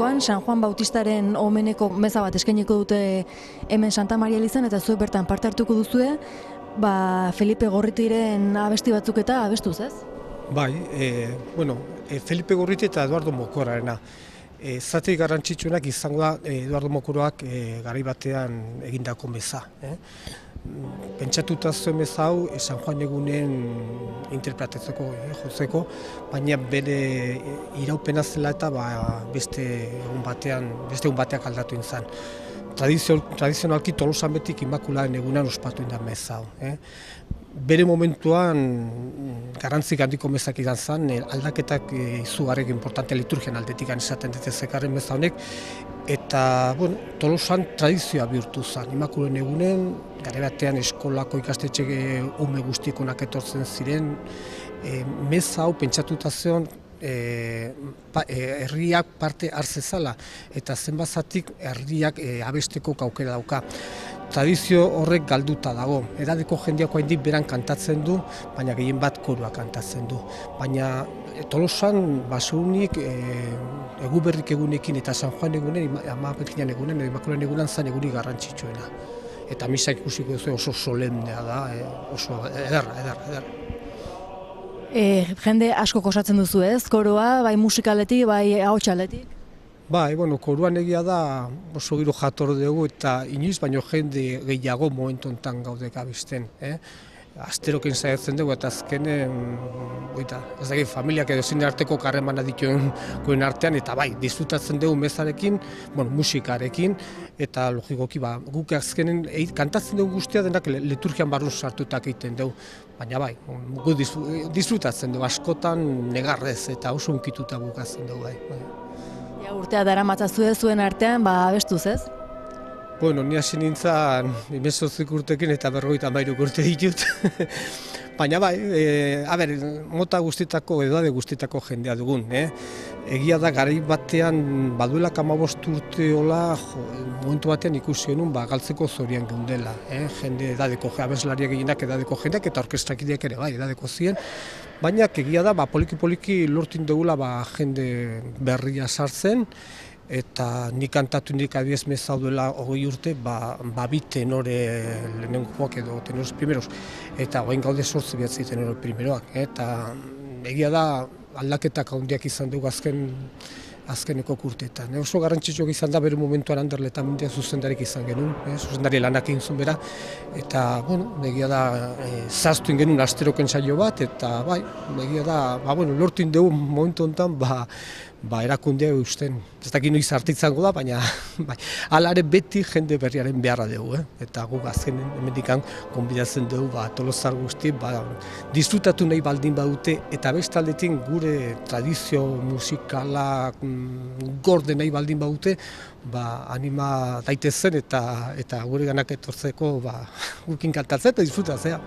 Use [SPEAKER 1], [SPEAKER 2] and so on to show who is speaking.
[SPEAKER 1] ostegunekoan San Juan Bautistaren omeneko meza bat eskainiko dute hemen Santa Maria elizan eta zuek bertan parte hartuko duzue, Felipe Gorritiren abesti batzuk eta abestuz, ez?
[SPEAKER 2] Bai, Felipe Gorriti eta Eduardo Mokorarena. Zati garrantzitsuenak izango da Eduardo Mokoroak garai batean egindako meza. Pentsatuta zuen meza hau San Juan egunen interpretatzeko, jotzeko, baina bere iraupena zela eta beste egun bateak aldatu izan. Tradizionalki Tolosan betik Immaculadaen egunean ospatu da meza hau. Bere momentuan garrantzik handiko mezak izan zen, aldaketak izugarrik importante liturgian aldetik izaten dute zekarren meza honek, eta Tolosan tradizioa bihurtu zen. Immakuladen egunen, gare batean eskolako ikastetxe ume guztiekonak etortzen ziren, meza hau pentsatuta zeon herriak parte hartzezala, eta zenbazatik herriak abesteko aukera dauka. Tradizio horrek galduta dago. Edadeko jendeako haindik beran kantatzen du, baina gehien bat korua kantatzen du. Baina Tolosan basunik Eguberrik egunekin eta San Juan egunen, Amapekinan egunen, Immakuladen egunen zen egunik garrantzitsuena. Eta misa ikusiko duzu oso solemnea da, oso ederra.
[SPEAKER 1] Jende asko osatzen duzu, ez? Koroa, bai musikaletik, bai ahotsaletik?
[SPEAKER 2] Bai, koruan egia da oso giro jator dugu eta inoiz baino jende gehiago momentu honetan gaudek abesten. Asteroken saiatzen dugu eta azkenen ez dakit familiak edo zine arteko karremana dituen artean eta bai, disfrutatzen dugu mezarekin, musikarekin eta logikoki guk azkenen kantatzen dugu guztia denak liturgian barrun sartutak egiten dugu. Baina bai, gu disfrutatzen dugu askotan negarrez eta oso unkituta bukatzen dugu bai.
[SPEAKER 1] Urtea daramatzazue zuen artean, abestuz, ez?
[SPEAKER 2] Ni hasi nintzen 18 urtekin eta 53 urte ditut. Baina bai, mota guztietako, edade guztietako jendea dugun. Egia da, garai batean, baduelak 15 urte hola, momentu batean ikusi honun, galtzeko zorian geundela. Jende edadeko, abeslariak gehienak edadeko jendeak eta orkestrakideak ere bai, edadeko ziren. Baina egia da, poliki-poliki lortin dugula jende berria sartzen, eta nik kantatu nik adiez meza duela 20 urte, bi tenore lehenengoak edo tenoros primeros, eta orain gaude 8 behatzi tenore primeroak. Eta egia da, aldaketak handiak izan dugu azkeneko urteetan. Oso garrantzitsuak izan da bere momentuan Anderletan Mendia zuzendarik izan genuen, zuzendari lanak egin zuen bera, eta egia da zaztuen genuen asteroken saio bat, eta bai, egia da, lortin dugu momentu honetan, erakundea eusten. Ez dakit noiz artitzango da, baina alare beti jende berriaren beharra dugu, eta guk azken hemendikan konbidatzen dugu Tolosar guzti, disfrutatu nahi baldin badute, eta bestaldetik gure tradizio musikala gorde nahi baldin badute, anima daitezen eta gure ganak etortzeko gukin kantatzea eta disfrutatzea.